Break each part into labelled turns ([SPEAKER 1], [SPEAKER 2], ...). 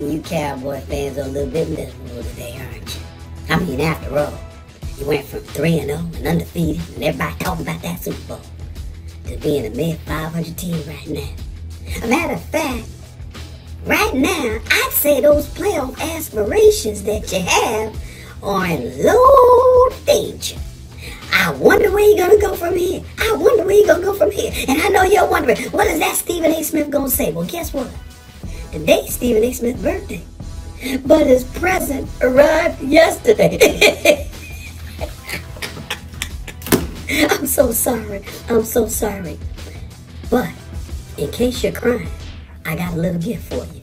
[SPEAKER 1] You Cowboy fans are a little bit miserable today, aren't you? I mean, after all, you went from 3-0 and undefeated and everybody talking about that Super Bowl to being a mid-500 team right now. A matter of fact, right now, I'd say those playoff aspirations that you have are in low danger. I wonder where you're going to go from here. And I know you're wondering, what is that Stephen A. Smith going to say? Well, guess what? Today's Stephen A. Smith's birthday. But his present arrived yesterday. I'm so sorry. But, in case you're crying, I got a little gift for you.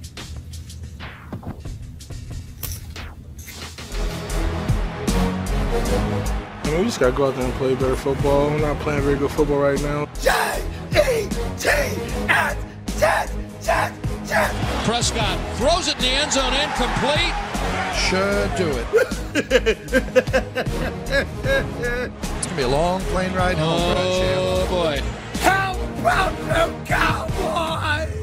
[SPEAKER 2] We just got to go out there and play better football. We're not playing very good football right now.
[SPEAKER 3] Prescott throws it in the end zone, incomplete.
[SPEAKER 4] Sure do it. It's going to be a long plane ride home.
[SPEAKER 3] Oh, boy.
[SPEAKER 5] How about the Cowboys?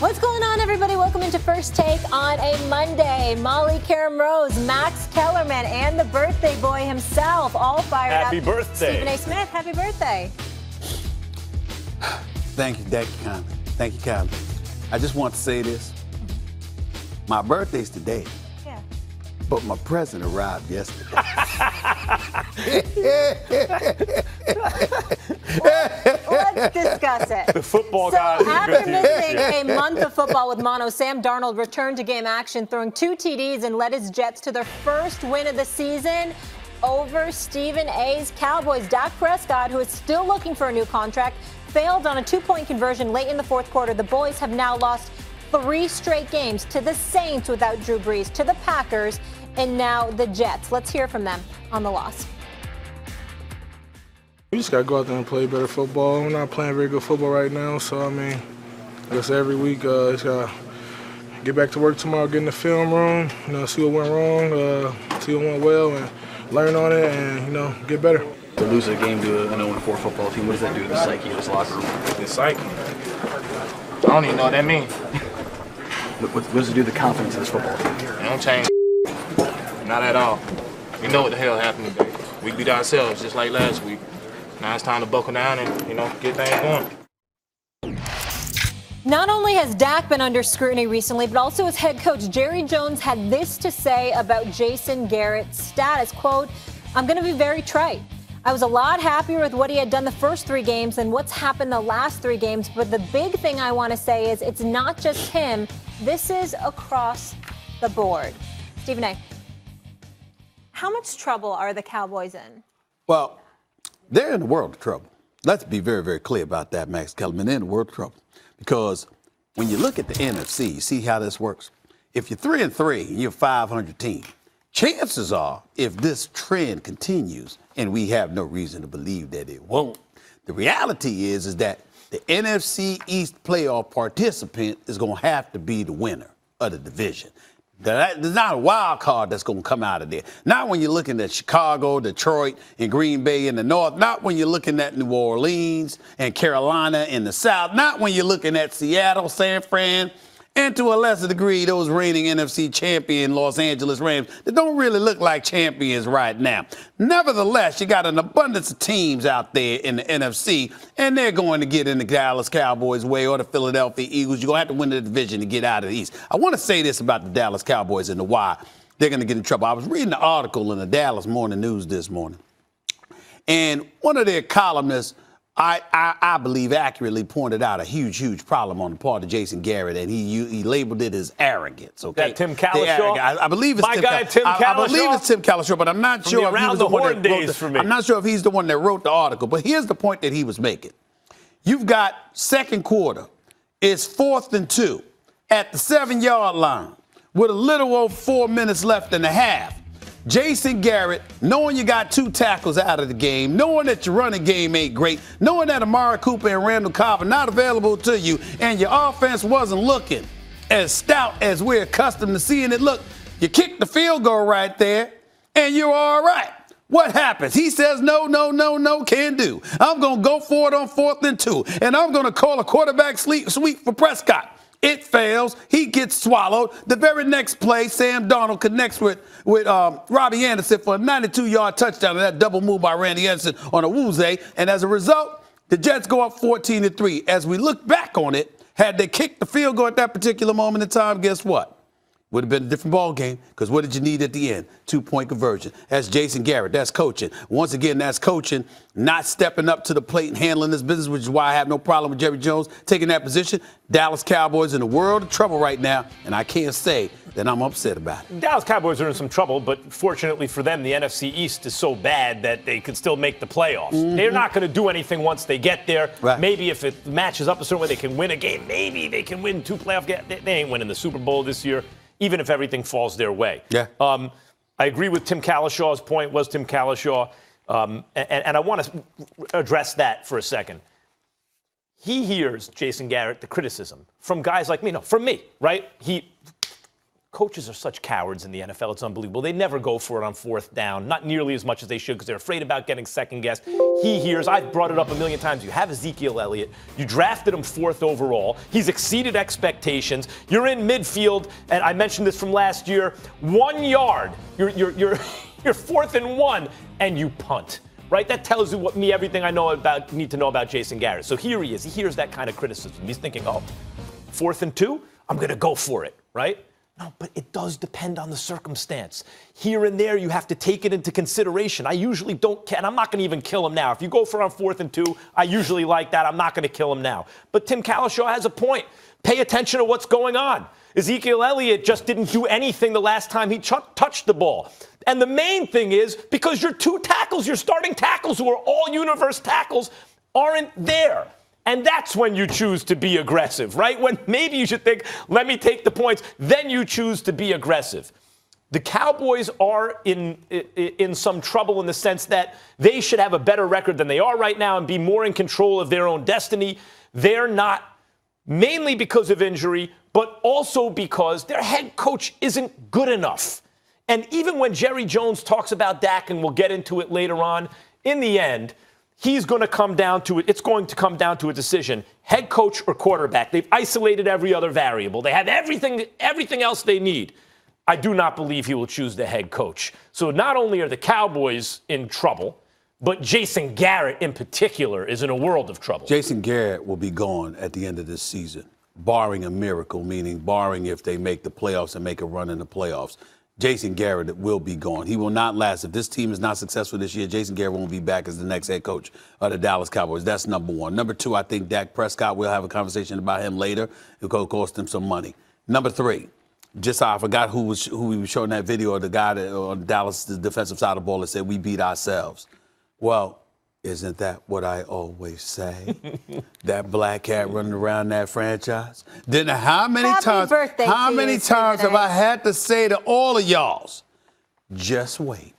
[SPEAKER 6] What's going on, everybody? Welcome into First Take on a Monday. Molly Karam Rose, Max Kellerman, and the birthday boy himself all fired up.
[SPEAKER 7] Happy birthday.
[SPEAKER 6] Stephen A. Smith, happy birthday.
[SPEAKER 8] Thank you, Conley. Thank you, Conley. I just want to say this. My birthday's today.
[SPEAKER 6] Yeah.
[SPEAKER 8] But my present arrived yesterday.
[SPEAKER 6] Let's discuss it.
[SPEAKER 7] The football
[SPEAKER 6] So
[SPEAKER 7] guy.
[SPEAKER 6] after missing a month of football with mono, Sam Darnold returned to game action, throwing 2 TDs and led his Jets to their first win of the season over Stephen A's Cowboys. Dak Prescott, who is still looking for a new contract, failed on a 2-point conversion late in the fourth quarter. The boys have now lost 3 straight games to the Saints without Drew Brees, to the Packers, and now the Jets. Let's hear from them on the loss.
[SPEAKER 2] We just got to go out there and play better football. We're not playing very good football right now. So, I guess every week, just got to get back to work tomorrow, get in the film room, see what went wrong, see what went well, and learn on it and, get better.
[SPEAKER 9] To lose a game to an 0-4 football team, what does that do to the psyche of this locker room?
[SPEAKER 2] The psyche? I don't even know what that means.
[SPEAKER 9] What does it do to the confidence of this football team?
[SPEAKER 2] It don't change. Not at all. We know what the hell happened today. We beat ourselves just like last week. Now it's time to buckle down and, get things going.
[SPEAKER 6] Not only has Dak been under scrutiny recently, but also his head coach, Jerry Jones, had this to say about Jason Garrett's status. Quote, "I'm going to be very trite. I was a lot happier with what he had done the first 3 games than what's happened the last 3 games. But the big thing I want to say is it's not just him. This is across the board." Stephen A., how much trouble are the Cowboys in?
[SPEAKER 8] Well, they're in the world of trouble. Let's be very, very clear about that, Max Kellerman. They're in the world of trouble. Because when you look at the NFC, you see how this works? If you're 3-3 and you're a 500 team, chances are, if this trend continues, and we have no reason to believe that it won't, the reality is that the NFC East playoff participant is going to have to be the winner of the division. There's not a wild card that's going to come out of there. Not when you're looking at Chicago, Detroit, and Green Bay in the north. Not when you're looking at New Orleans and Carolina in the south. Not when you're looking at Seattle, San Fran, and to a lesser degree, those reigning NFC champion Los Angeles Rams that don't really look like champions right now. Nevertheless, you got an abundance of teams out there in the NFC, and they're going to get in the Dallas Cowboys way or the Philadelphia Eagles. You're going to have to win the division to get out of the East. I want to say this about the Dallas Cowboys and why they're going to get in trouble. I was reading an article in the Dallas Morning News this morning, and one of their columnists, I believe, accurately pointed out a huge problem on the part of Jason Garrett, and he labeled it as arrogance. Okay,
[SPEAKER 7] that Tim Cowlishaw?
[SPEAKER 8] I believe it's
[SPEAKER 7] my guy Tim Cowlishaw.
[SPEAKER 8] I believe it's Tim Cowlishaw, but I'm not sure if he was the one that wrote
[SPEAKER 7] for me.
[SPEAKER 8] I'm not sure if he's the one that wrote the article. But here's the point that he was making: you've got second quarter, it's 4th and 2 at the 7-yard line with a little over 4 minutes left in the half. Jason Garrett, knowing you got 2 tackles out of the game, knowing that your running game ain't great, knowing that Amari Cooper and Randall Cobb are not available to you, and your offense wasn't looking as stout as we're accustomed to seeing it look, you kicked the field goal right there, and you're all right. What happens? He says, no, can't do. I'm going to go for it on 4th and 2, and I'm going to call a quarterback sweep for Prescott. It fails. He gets swallowed. The very next play, Sam Darnold connects with Robbie Anderson for a 92-yard touchdown, and that double move by Randy Anderson on a Woozay. And as a result, the Jets go up 14-3. As we look back on it, had they kicked the field goal at that particular moment in time, guess what? Would have been a different ball game, because what did you need at the end? 2-point conversion. That's Jason Garrett. That's coaching. Once again, that's coaching, not stepping up to the plate and handling this business, which is why I have no problem with Jerry Jones taking that position. Dallas Cowboys in a world of trouble right now, and I can't say that I'm upset about it.
[SPEAKER 7] Dallas Cowboys are in some trouble, but fortunately for them, the NFC East is so bad that they could still make the playoffs. Mm-hmm. They're not going to do anything once they get there. Right. Maybe if it matches up a certain way, they can win a game. Maybe they can win 2 playoff games. They ain't winning the Super Bowl this year, even if everything falls their way. Yeah. I agree with Tim Callishaw's point. Was Tim Callishaw. And I want to address that for a second. He hears, Jason Garrett, the criticism from guys like me. No, from me, right? Coaches are such cowards in the NFL. It's unbelievable. They never go for it on 4th down, not nearly as much as they should, because they're afraid about getting second-guessed. He hears, I've brought it up a million times, you have Ezekiel Elliott. You drafted him 4th overall. He's exceeded expectations. You're in midfield, and I mentioned this from last year, 1 yard. You're 4th and 1, and you punt. Right? That tells you everything I need to know about Jason Garrett. So here he is. He hears that kind of criticism. He's thinking, 4th and 2? I'm going to go for it, right? No, but it does depend on the circumstance. Here and there, you have to take it into consideration. I usually don't care, and I'm not going to even kill him now. If you go for on 4th and 2, I usually like that. I'm not going to kill him now. But Tim Callishaw has a point. Pay attention to what's going on. Ezekiel Elliott just didn't do anything the last time he touched the ball. And the main thing is because your 2 tackles, your starting tackles, who are all universe tackles, aren't there. And that's when you choose to be aggressive, right? When maybe you should think, let me take the points, then you choose to be aggressive. The Cowboys are in some trouble in the sense that they should have a better record than they are right now and be more in control of their own destiny. They're not, mainly because of injury, but also because their head coach isn't good enough. And even when Jerry Jones talks about Dak, and we'll get into it later on, in the end, it's going to come down to a decision, head coach or quarterback. They've isolated every other variable. They have everything else they need. I do not believe he will choose the head coach. So not only are the Cowboys in trouble, but Jason Garrett in particular is in a world of trouble.
[SPEAKER 8] Jason Garrett will be gone at the end of this season, barring a miracle, meaning barring if they make the playoffs and make a run in the playoffs. Jason Garrett will be gone. He will not last. If this team is not successful this year, Jason Garrett won't be back as the next head coach of the Dallas Cowboys. That's number one. Number 2, I think Dak Prescott, we'll have a conversation about him later. It'll cost him some money. Number 3, I forgot who we were showing that video of the guy that, on Dallas, the defensive side of the ball, that said we beat ourselves. Well, isn't that what I always say? That black cat running around that franchise? Then how many times have I had to say to all of y'all's, just wait.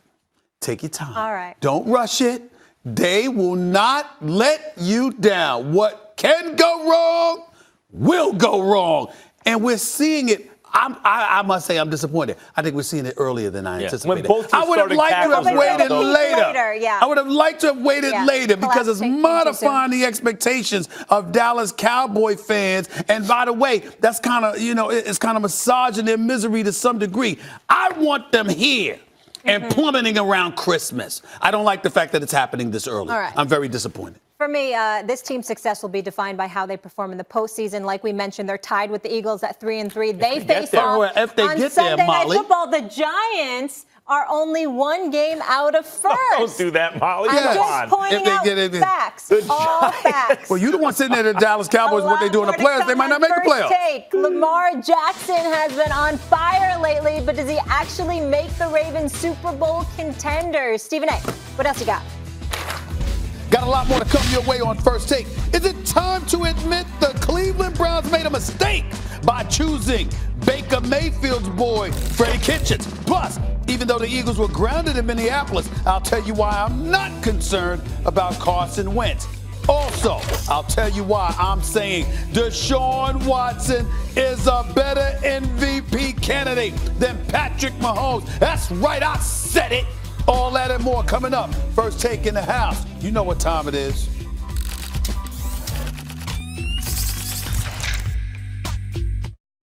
[SPEAKER 8] Take your time. All right. Don't rush it. They will not let you down. What can go wrong will go wrong. And we're seeing it. I must say I'm disappointed. I think we're seeing it earlier than I anticipated. I would have liked to have waited later. I would have liked to have waited later because it's modifying the expectations of Dallas Cowboy fans. And by the way, that's kind of, it's kind of massaging their misery to some degree. I want them here and plummeting around Christmas. I don't like the fact that it's happening this early. All right. I'm very disappointed.
[SPEAKER 6] For me, this team's success will be defined by how they perform in the postseason. Like we mentioned, they're tied with the Eagles at 3-3. They face off on Sunday Night Football. The Giants are only 1 game out of first.
[SPEAKER 7] Don't do that, Molly.
[SPEAKER 6] I'm just pointing out facts. All facts.
[SPEAKER 8] Well, you the one sitting there, the Dallas Cowboys, what they do in the playoffs, they might not make the playoffs.
[SPEAKER 6] Lamar Jackson has been on fire lately, but does he actually make the Ravens Super Bowl contenders? Stephen A., what else you got?
[SPEAKER 8] Got a lot more to come your way on First Take. Is it time to admit the Cleveland Browns made a mistake by choosing Baker Mayfield's boy, Freddie Kitchens? Plus, even though the Eagles were grounded in Minneapolis, I'll tell you why I'm not concerned about Carson Wentz. Also, I'll tell you why I'm saying Deshaun Watson is a better MVP candidate than Patrick Mahomes. That's right, I said it. All that and more coming up. First Take in the house. You know what time it is.